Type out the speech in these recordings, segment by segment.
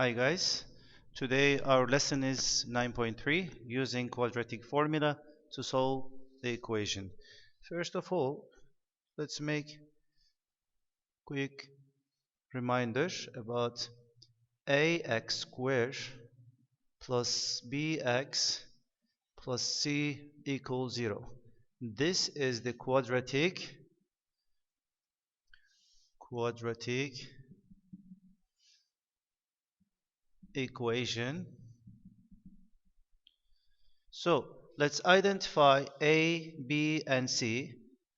Hi guys, today our lesson is 9.3 using quadratic formula to solve the equation. First of all, let's make quick reminder about ax squared plus bx plus c equals 0. This is the quadratic equation. So let's identify a, b, and c.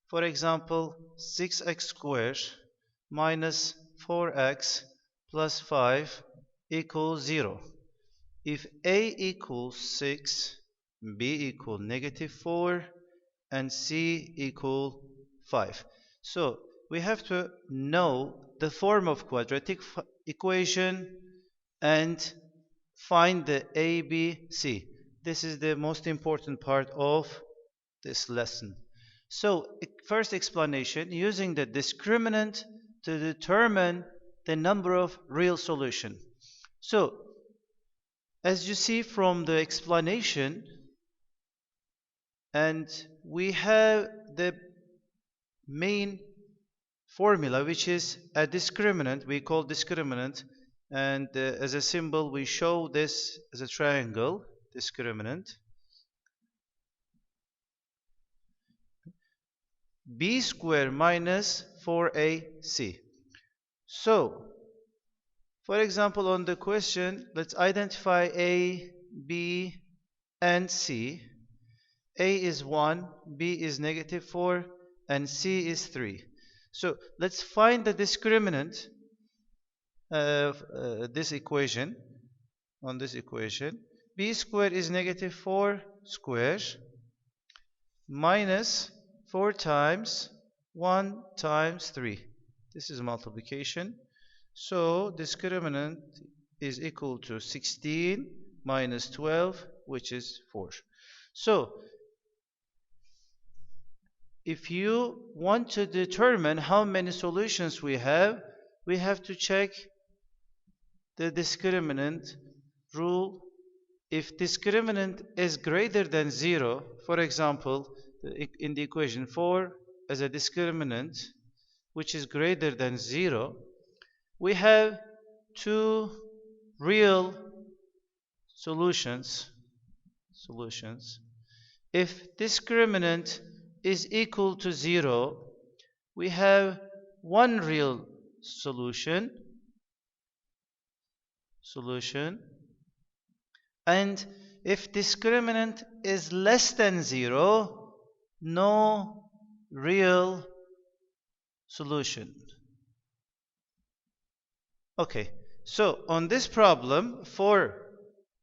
For example, 6x squared minus 4x plus 5 equals 0. If a equals 6, b equals -4, and c equals 5. So we have to know the form of quadratic equation and find the a, b, c. This is the most important part of this lesson. So first explanation, using the discriminant to determine the number of real solution. So as you see from the explanation, and we have the main formula, which is a discriminant. We call discriminant, and as a symbol we show this as a triangle discriminant. B squared minus 4ac. So for example, on the question, let's identify a, b, and c. A is 1, b is -4, and c is 3. So let's find the discriminant of this equation. On this equation, b squared is -4 squared minus 4 times 1 times 3. This is multiplication. So discriminant is equal to 16 minus 12, which is 4. So if you want to determine how many solutions we have to check the discriminant rule. If discriminant is greater than 0, for example, in the equation 4 as a discriminant which is greater than 0, we have two real solutions. If discriminant is equal to 0, we have one real solution, and if discriminant is less than 0, no real solution. Okay, so on this problem, for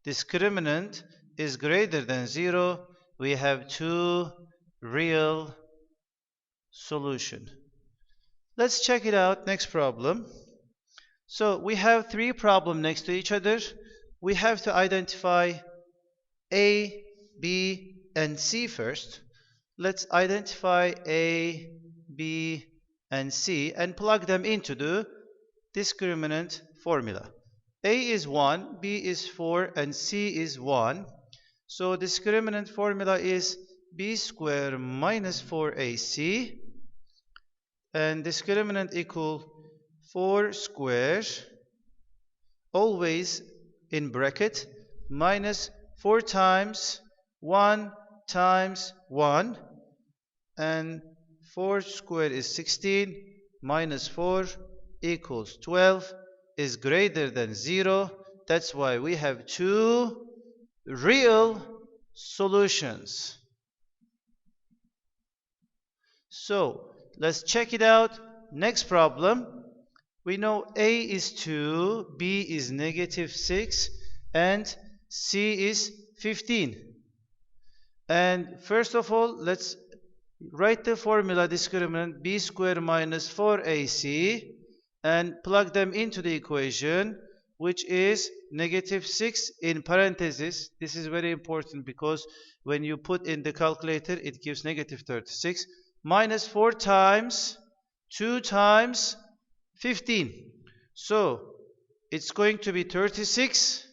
discriminant is greater than 0, we have two real solution. Let's check it out. Next problem. So we have three problems next to each other. We have to identify a, b, and c first. Let's identify a, b, and c and plug them into the discriminant formula. A is 1, b is 4, and c is 1. So discriminant formula is b squared minus 4ac, and discriminant equal 4 squared, always in bracket, minus 4 times 1 times 1, and 4 squared is 16, minus 4 equals 12, is greater than 0. That's why we have two real solutions. So let's check it out. Next problem. We know a is 2, b is -6, and c is 15. And first of all, let's write the formula discriminant b squared minus 4ac and plug them into the equation, which is -6 in parentheses. This is very important because when you put in the calculator, it gives -36, minus 4 times 2 times 15. So it's going to be 36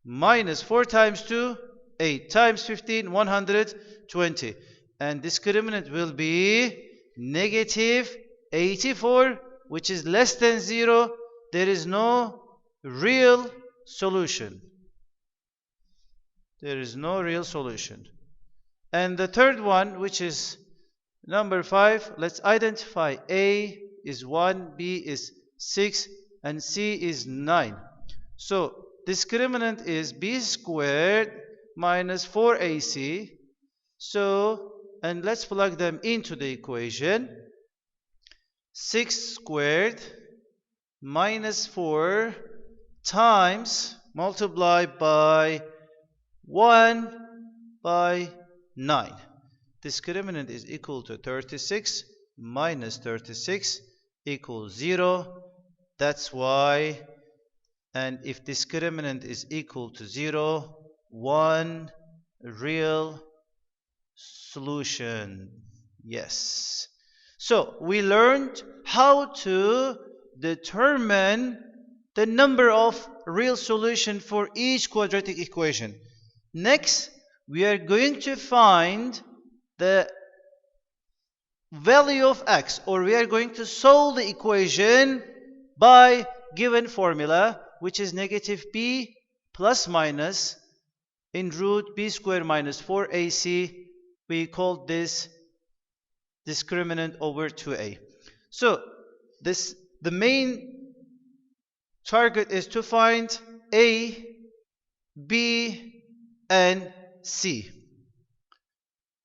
minus 4 times 2, 8 times 15, 120. And discriminant will be negative 84, which is less than 0. There is no real solution. There is no real solution. And the third one, which is number 5, let's identify A is 1, B is 6, and C is 9. So discriminant is B squared minus 4AC. So, and let's plug them into the equation. 6 squared minus 4 times multiplied by 1 by 9. Discriminant is equal to 36 minus 36 equals 0. That's why, and if discriminant is equal to 0, one real solution. Yes. So we learned how to determine the number of real solution for each quadratic equation. Next, we are going to find the value of x, or we are going to solve the equation by given formula, which is negative b plus minus in root b squared minus 4ac. We call this discriminant over 2a. So the main target is to find a, b, and c.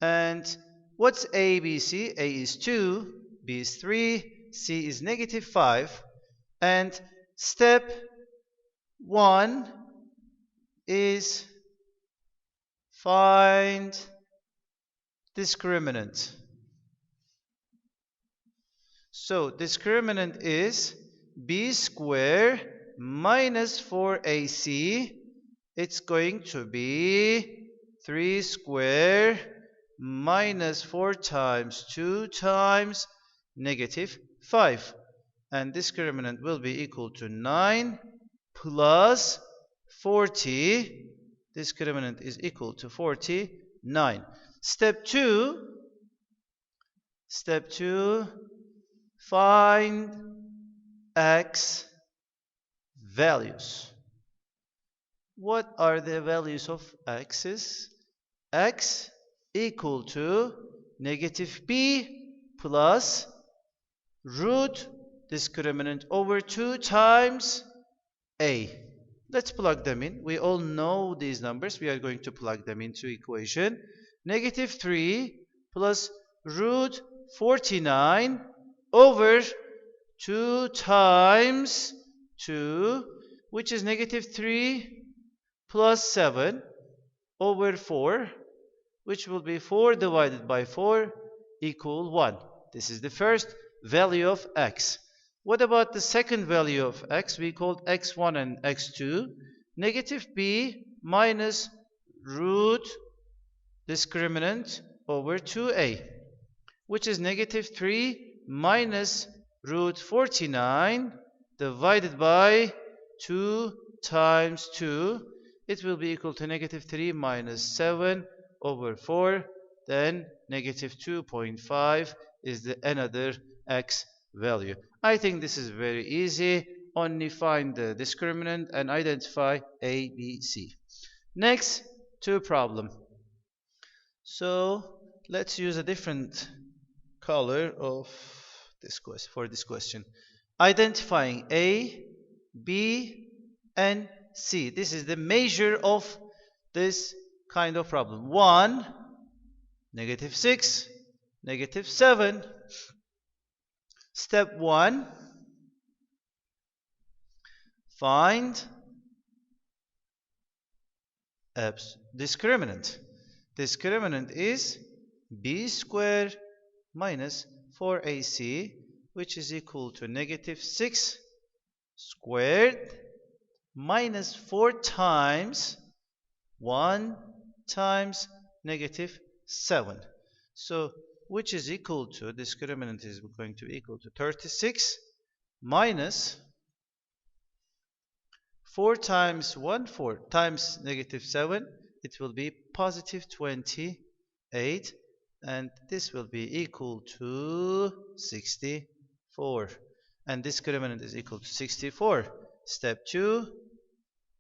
And what's a, b, c? A is 2, b is 3, c is negative 5. And step 1 is find discriminant. So discriminant is b squared minus 4ac. It's going to be 3 squared minus 4 times 2 times negative 5. And discriminant will be equal to 9 plus 40. Discriminant is equal to 49. Step 2, find x values. What are the values of x's? X equal to negative b plus root discriminant over 2 times a. Let's plug them in. We all know these numbers. We are going to plug them into equation. Negative 3 plus root 49 over 2 times 2, which is negative 3 plus 7 over 4, which will be 4 divided by 4 equal 1. This is the first value of x. What about the second value of x? We called x1 and x2. Negative b minus root discriminant over 2a, which is negative 3 minus root 49 divided by 2 times 2. It will be equal to negative 3 minus 7 over 4. Then negative 2.5 is the another x value. I think this is very easy. Only find the discriminant and identify A, B, C. Next, to problem. So let's use a different color of this question for this question. Identifying A, B, and C. This is the measure of this kind of problem. 1, negative 6, negative 7. Step 1, find discriminant. Discriminant is b squared minus 4ac, which is equal to negative 6 squared minus 4 times 1 times negative 7. So which is equal to, discriminant is going to be equal to 36 minus 4 times 1, 4 times negative 7, it will be positive 28, and this will be equal to 64. And discriminant is equal to 64. Step 2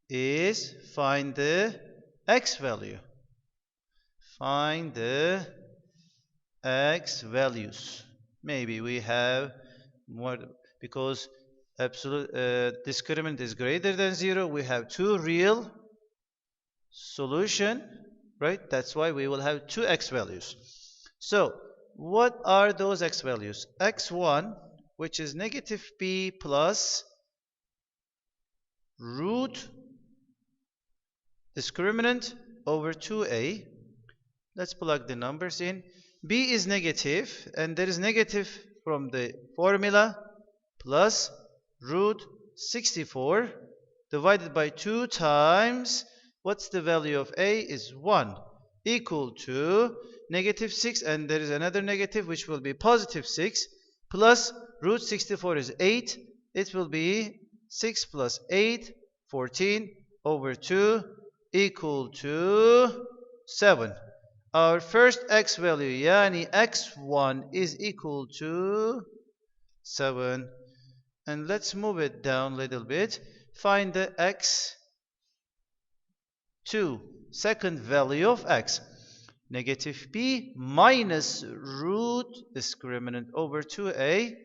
is find the x value. Find the x values. Maybe we have more because absolute discriminant is greater than 0. We have two real solution, right? That's why we will have two x values. So what are those x values? X1, which is negative b plus root discriminant over 2a. Let's plug the numbers in. B is negative, and there is negative from the formula, plus root 64 divided by 2 times, what's the value of a is 1, equal to negative 6, and there is another negative which will be positive 6, plus root 64 is 8. It will be 6 plus 8, 14 over 2, equal to 7. Our first x value, yani x1, is equal to 7. And let's move it down a little bit. Find the x2, second value of x. Negative b minus root discriminant over 2a.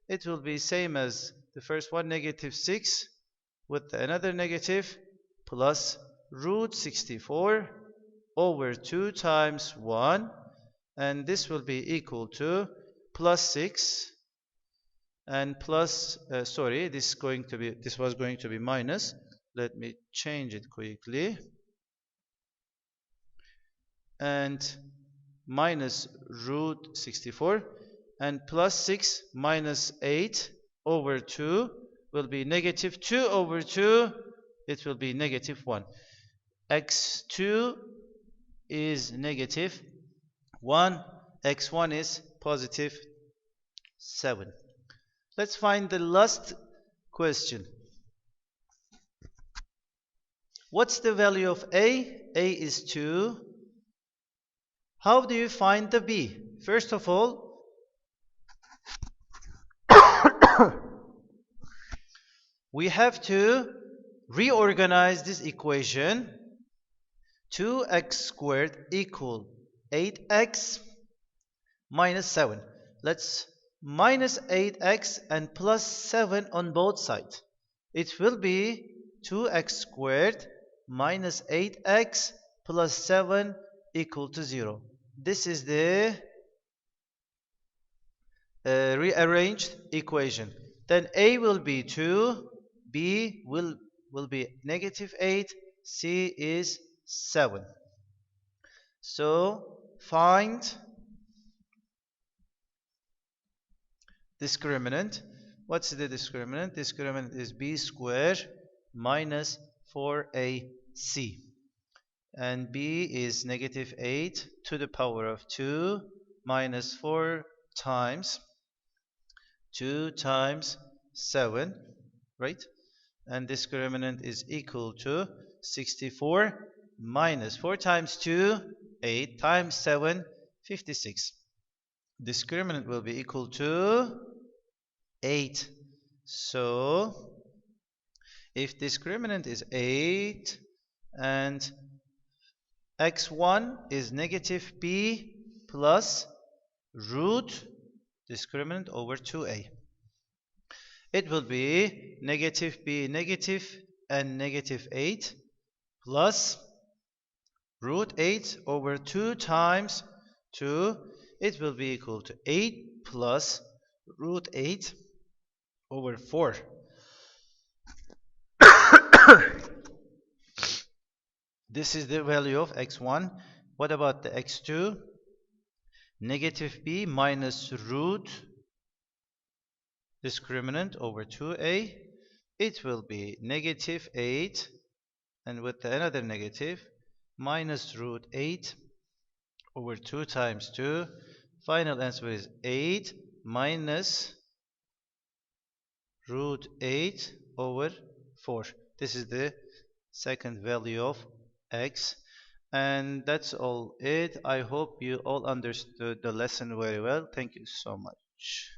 It will be same as the first one, negative 6, with another negative, plus root 64 over 2 times 1, and this will be equal to plus 6 and plus this was going to be minus. Let me change it quickly. And minus root 64, and plus 6 minus 8 over 2 will be negative 2 over 2. It will be negative 1. X2 is negative 1, x1 is positive 7. Let's find the last question. What's the value of a? A is 2. How do you find the b? First of all, we have to reorganize this equation. 2x squared equal 8x minus 7. Let's minus 8x and plus 7 on both sides. It will be 2x squared minus 8x plus 7 equal to 0. This is the rearranged equation. Then a will be 2, b will be negative 8, c is 7. So find discriminant. What's the discriminant? Discriminant is b squared minus 4ac. And b is negative 8 to the power of 2 minus 4 times 2 times 7, right? And discriminant is equal to 64 minus 4 times 2, 8 times 7, 56. Discriminant will be equal to 8. So if discriminant is 8 and x1 is negative b plus root discriminant over 2a, it will be negative b negative and negative 8 plus root 8 over 2 times 2. It will be equal to 8 plus root 8 over 4. This is the value of x1. What about the x2? Negative b minus root discriminant over 2a. It will be negative 8, and with another negative, minus root 8 over 2 times 2. Final answer is 8 minus root 8 over 4. this is the second value of x. And that's all it. I hope you all understood the lesson very well. Thank you so much.